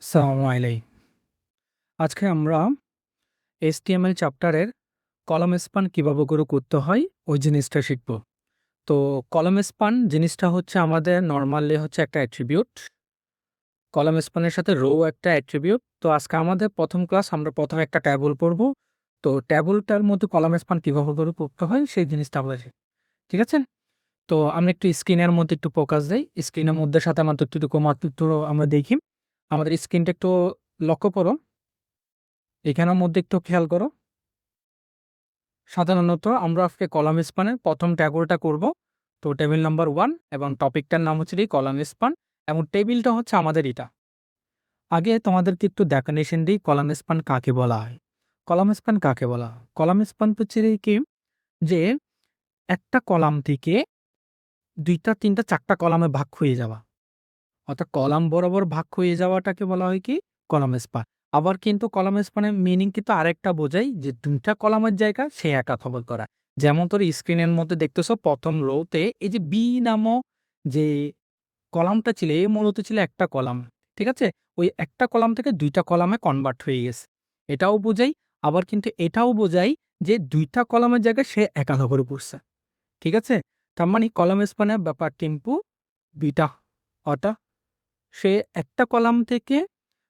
আসসালামু আলাইকুম। আজকে আমরা HTML চ্যাপ্টারের কলাম স্পান কিভাবে করে করতে হয় ওই জিনিসটা শিখব। তো কলাম স্পান জিনিসটা হচ্ছে আমাদের নরমালি হচ্ছে একটা অ্যাট্রিবিউট। কলাম স্পানের সাথে রো একটা অ্যাট্রিবিউট। তো আজকে আমাদের ১ম ক্লাস আমরা ১ম একটা ট্যাবল পড়ব। তো ট্যাবলটার মধ্যে কলাম স্পান কিভাবে করে করতে হয় সেই জিনিসটা আমরা শিখব। ঠিক আছে? তো আমরা একটু স্ক্রিনের মধ্যে একটু ফোকাস দেই। স্ক্রিনের মধ্যে সাথে মাত্র একটু আমরা দেখি। আমাদের স্ক্রিনটা একটু লক্ষ্য করো। এখানের মধ্যে একটু খেয়াল করো। সাধারণত আমরা আজকে কলাম স্পানের ১ম ট্যাগলটা করব। তো টেবিল নাম্বার 1 এবং টপিকটার নাম হচ্ছে কলাম স্পান এবং টেবিলটা হচ্ছে আমাদের এটা। আগে তোমাদেরকে একটু ডেফিনিশন দিই কলাম স্পান কাকে বলা হয়। কলাম স্পান কাকে বলা হয়? কলাম স্পান হচ্ছে কি যে একটা কলাম থেকে ২টা, ৩টা, ৪টা কলামে ভাগ হয়ে যাওয়া। অর্থাৎ কলাম বরাবর ভাগ হয়ে যাওয়াটাকে বলা হয় কি? Column span. আবার কিন্তু কলাম স্পানের মিনিং কিন্তু আরেকটা বোঝায় যে ২ টা কলামের জায়গা সে একা খবর করা। যেমন তোর স্ক্রিনের মধ্যে দেখতেছো ১ম রোতে এই যে বি নামক যে কলামটা ছিল এ মূলত ছিল একটা কলাম। ঠিক আছে? ওই একটা কলাম থেকে ২ টা কলামে কনভার্ট হয়ে গেছে। এটাও বোঝাই, আবার কিন্তু এটাও বোঝাই যে ২ টা কলামের জায়গায় সে একা খবরে পড়ছে। ঠিক আছে? তার মানে কলাম স্পানের ব্যাপার টিম্পু ২ টা অর্থাৎ সে একটা কলাম থেকে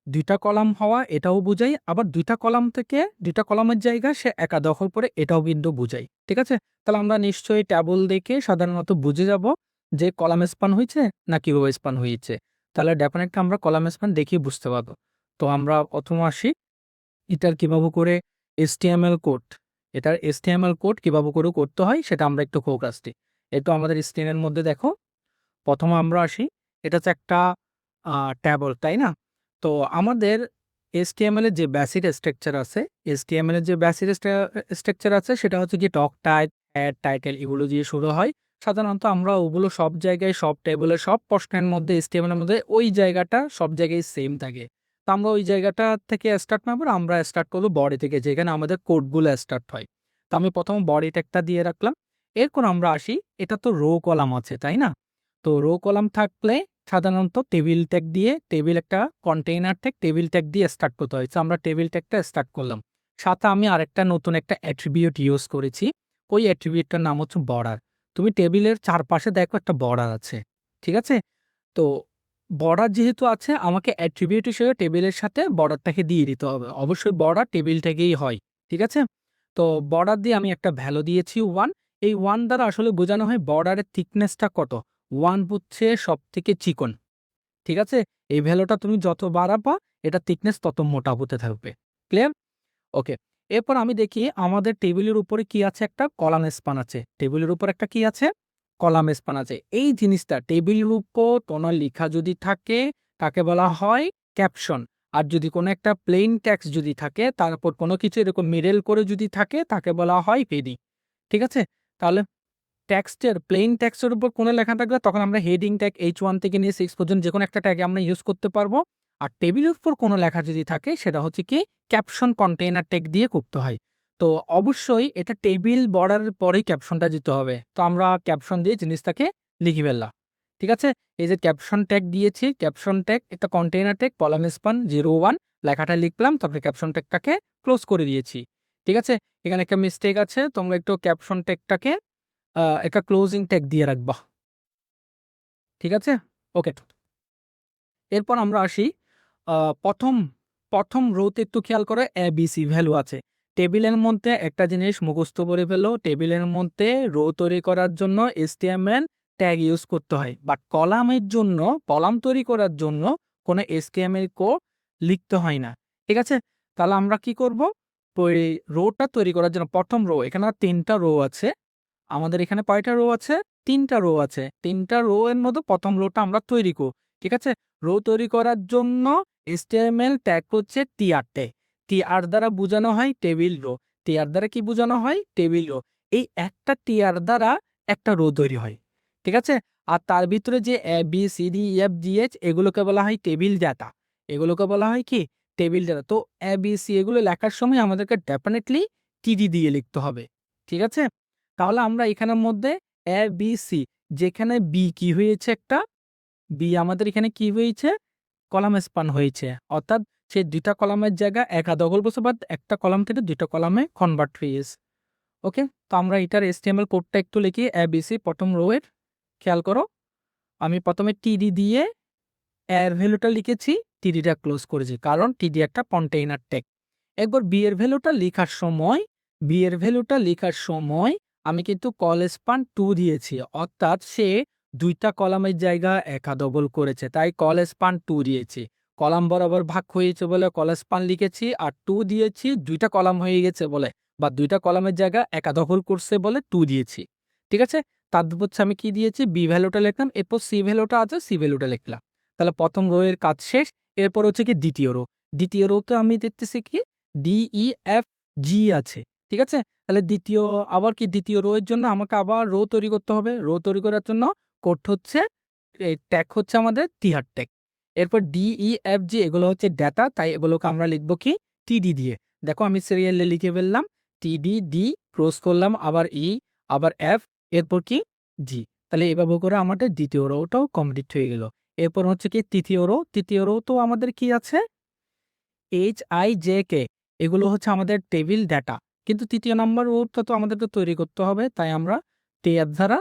২ টা কলাম হওয়া এটাও বুঝায়, আবার ২ টা কলাম থেকে ২ টা কলামের জায়গায় সে একা দখল করে এটাও কিন্তু বুঝায়। ঠিক আছে? তাহলে আমরা নিশ্চয়ই ট্যাবল দেখে সাধারণত বুঝে যাব যে কলাম স্পান হইছে না কিভাবে স্পান হইছে। তাহলে ডেফিনেটলি আমরা কলাম স্পান দেখেই বুঝতে পারব। তো আমরা ১ম আসি এটার কিভাবে করে HTML কোড। এটার HTML কোড কিভাবে করে করতে হয় সেটা আমরা একটু ফোকাস দিই। এই তো আমাদের স্ক্রিনের মধ্যে দেখো ১ম আমরা আসি। এটা হচ্ছে একটা ট্যাবল, তাই না? তো আমাদের HTML এর যে বেসিক স্ট্রাকচার আছে, HTML এর যে বেসিক স্ট্রাকচার আছে সেটা হচ্ছে গিয়ে ডক টাইপ, অ্যাড, টাইটেল এগুলো দিয়ে শুরু হয়। সাধারণত আমরা ওগুলো সব জায়গায় সব টেবলে সব প্রশ্নের মধ্যে HTML এর মধ্যে ওই জায়গাটা সব জায়গায় সেম থাকে। তো আমরা ওই জায়গাটা থেকে স্টার্ট না করে আমরা স্টার্ট করব বডি থেকে যেখানে আমাদের কোডগুলো স্টার্ট হয়। তো আমি ১ম বডি ট্যাগটা দিয়ে রাখলাম। এরপর আমরা আসি এটা তো রো কলাম আছে, তাই না? তো রো কলাম থাকলে সাধারণত টেবিল ট্যাগ দিয়ে টেবিল একটা কন্টেইনার ট্যাগ টেবিল ট্যাগ দিয়ে স্টার্ট করতে হয়। সো আমরা টেবিল ট্যাগটা স্টার্ট করলাম। সাথে আমি আরেকটা নতুন একটা অ্যাট্রিবিউট ইউজ করেছি। ওই অ্যাট্রিবিউটটার নাম হচ্ছে বর্ডার। তুমি টেবিলের চারপাশে দেখো একটা বর্ডার আছে। ঠিক আছে? তো বর্ডার যেহেতু আছে আমাকে অ্যাট্রিবিউট হিসেবে টেবিলের সাথে বর্ডারটাকে দিয়ে দিতে হবে। অবশ্যই বর্ডার টেবিল থেকেই হয়। ঠিক আছে? তো বর্ডার দিয়ে আমি একটা ভ্যালু দিয়েছি 1। এই 1 দ্বারা আসলে বোঝানো হয় বর্ডারের থিকনেসটা কত? 1 হচ্ছে সবথেকে চিকন। ঠিক আছে? এই ভ্যালুটা তুমি যত বাড়াবা এটার থিকনেস তত মোটা হতে থাকবে। ক্লিয়ার? ওকে। এরপর আমি দেখি আমাদের টেবিলের উপরে কি আছে? একটা কলাম স্পান আছে। টেবিলের উপর একটা কি আছে? কলাম স্পান আছে। এই জিনিসটা টেবিলের উপর কোনো লেখা যদি থাকে তাকে বলা হয় ক্যাপশন। আর যদি কোনো একটা প্লেইন টেক্সট যদি থাকে তারপর কোনো কিছু এরকম মিডল করে যদি থাকে তাকে বলা হয় হেডিং। ঠিক আছে? তাহলে প্লেইন টেক্সটের উপর কোনো লেখা থাকলে তখন আমরা হেডিং ট্যাগ H1 থেকে নিয়ে 6 পর্যন্ত যেকোনো একটা ট্যাগ আমরা ইউজ করতে পারবো। আর টেবিলের উপর কোনো লেখা যদি থাকে সেটা হচ্ছে কি ক্যাপশন কন্টেইনার ট্যাগ দিয়ে করতে হয়। তো অবশ্যই এটা টেবিল বর্ডারের পরেই ক্যাপশনটা দিতে হবে। তো আমরা ক্যাপশন দিয়ে জিনিসটাকে লিখে ফেললাম। ঠিক আছে? এই যে ক্যাপশন ট্যাগ দিয়েছি, ক্যাপশন ট্যাগ এটা কন্টেইনার ট্যাগ কলাম স্পান 01 লেখাটা লিখলাম তারপরে ক্যাপশন ট্যাগটাকে ক্লোজ করে দিয়েছি। ঠিক আছে? এখানে একটা মিস্টেক আছে। তোমরা একটু ক্যাপশন ট্যাগটাকে একটা ক্লোজিং ট্যাগ দিয়ে রাখবা। ঠিক আছে? ওকে। এরপর আমরা আসি আ ১ম, ১ম রোতে একটু খেয়াল করো ABC ভ্যালু আছে। টেবিলের মধ্যে একটা জিনিস মুখস্থ করে ফেলো, টেবিলের মধ্যে রো তৈরি করার জন্য HTML ট্যাগ ইউজ করতে হয়। বাট কলামের জন্য কলাম তৈরি করার জন্য কোনো HTML কোড লিখতে হয় না। ঠিক আছে? তাহলে আমরা কি করব? ওই রোটা তৈরি করার জন্য ১ম রো এখানে ৩ টা রো আছে। আমাদের এখানে কয়টা রো আছে? ৩ টা রো আছে। ৩ টা রো এর মধ্যে ১ম রোটা আমরা তৈরি ঠিক আছে? রো তৈরি করার জন্য HTML ট্যাগ হচ্ছে tr ট্যাগ। tr দ্বারা বোঝানো হয় টেবিল রো। tr দ্বারা কি বোঝানো হয়? Table row. এই একটা tr দ্বারা একটা রো তৈরি হয়। ঠিক আছে? আর তার ভিতরে যে A, B, C, D, E, F, G, H এগুলোকে বলা হয় টেবিল ডাটা। এগুলোকে বলা হয় কি? Table data. তো A, B, C এগুলো লেখার সময় আমাদেরকে ডেফিনিটলি TD দিয়ে লিখতে হবে। ঠিক আছে? তাহলে আমরা এখানের মধ্যে A, B, C যেখানে B কি হয়েছে একটা? B আমাদের এখানে কি হয়েছে? কলাম স্পান হয়েছে, অর্থাৎ সেই দুইটা কলামের জায়গায় একা দখল করছে, বাট একটা কলাম থেকে দুইটা কলামে কনভার্ট হয়ে গেছে। ওকে, তো আমরা এটার HTML কোডটা একটু লিখি। ABC প্রথম রো এর, খেয়াল করো আমি প্রথমে টিডি দিয়ে এর ভ্যালুটা লিখেছি, টিডিটা ক্লোজ করেছি, কারণ টিডি একটা কন্টেইনার ট্যাগ। একবার বি এর ভ্যালুটা লেখার সময় আমি কিন্তু কল স্পান 2 দিয়েছি, অর্থাৎ সে দুইটা কলামের জায়গা একা দখল করেছে, তাই কল স্পান 2 দিয়েছি। কলাম বরাবর ভাগ হয়েছে বলে কল স্পান লিখেছি, আর 2 দিয়েছি দুইটা কলাম হয়ে গেছে বলে, বা দুইটা কলামের জায়গা একা দখল করছে বলে 2 দিয়েছি। ঠিক আছে, তার হচ্ছে আমি কি দিয়েছি, বি ভ্যালুটা লিখলাম, এরপর সি ভ্যালুটা আছে, সি ভ্যালুটা লিখলাম। তাহলে প্রথম রো এর কাজ শেষ। এরপর হচ্ছে কি দ্বিতীয় রোতে আমি দেখতেছি কি DEFG আছে। ঠিক আছে, তাহলে দ্বিতীয় রো এর জন্য আমাকে আবার রো তৈরি করতে হবে। রো তৈরি করার জন্য কোড হচ্ছে এই ট্যাগ হচ্ছে আমাদের টিআর ট্যাগ। এরপর DEFG এগুলো হচ্ছে ডেটা, তাই এগুলোকে আমরা লিখবো কি টিডি দিয়ে। দেখো আমি সিরিয়ালে লিখে ফেললাম, TDD ক্রস করলাম, আবার আবার F, এরপর কি জি। তাহলে এভাবে করে আমাদের দ্বিতীয় রোটাও কমপ্লিট হয়ে গেল। এরপর হচ্ছে কি তৃতীয় রো তো আমাদের কি আছে HIJK, এগুলো হচ্ছে আমাদের টেবিল ডেটা, কিন্তু তৃতীয় নাম্বার রোটা তো আমাদেরকে তৈরি করতে হবে, তাই আমরা টেয়ার দ্বারা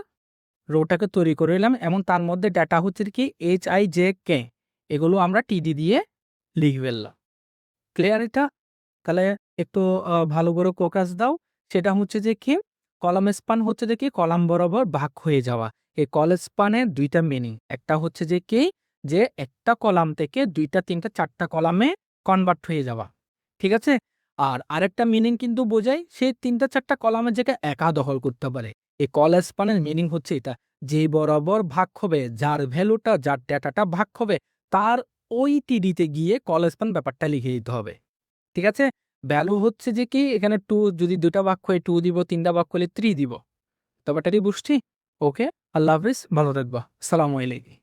রোটাকে তৈরি করে নিলাম, এবং তার মধ্যে ডেটা হচ্ছে কি HIJK, এগুলো আমরা টিডি দিয়ে লিখে ফেললাম। ক্লিয়ার এটা? তাহলে একটু ভালো করে ফোকাস দাও। সেটা হচ্ছে যে কি কলাম স্পান হচ্ছে যে কি কলাম বরাবর ভাগ হয়ে যাওয়া। এই কল স্পানের দুইটা মিনিং, একটা হচ্ছে যে কি যে একটা কলাম থেকে দুইটা তিনটা চারটা কলামে কনভার্ট হয়ে যাওয়া। ঠিক আছে, আর আরেকটা মিনিং কিন্তু বোঝায় সেই তিনটা চারটা কলামের জায়গায় একা দখল করতে পারে। এই কল স্পানের মিনিং হচ্ছে এটা, যে বরাবর ভাগ হবে, যার ভ্যালুটা যার ডেটাটা ভাগ হবে, তার ওই টিডিতে গিয়ে কল স্পান ব্যাপারটা লিখে দিতে হবে। ঠিক আছে, ভ্যালু হচ্ছে যে কি এখানে 2, যদি দুটা বাক্য হয় 2 দিব, তিনটা বাক্য হলে 3 দিব। তো ব্যাপারটাই বুঝছি। ওকে, আল্লাহ হাফিজ, ভালো থাকবা, আসসালামু আলাইকুম।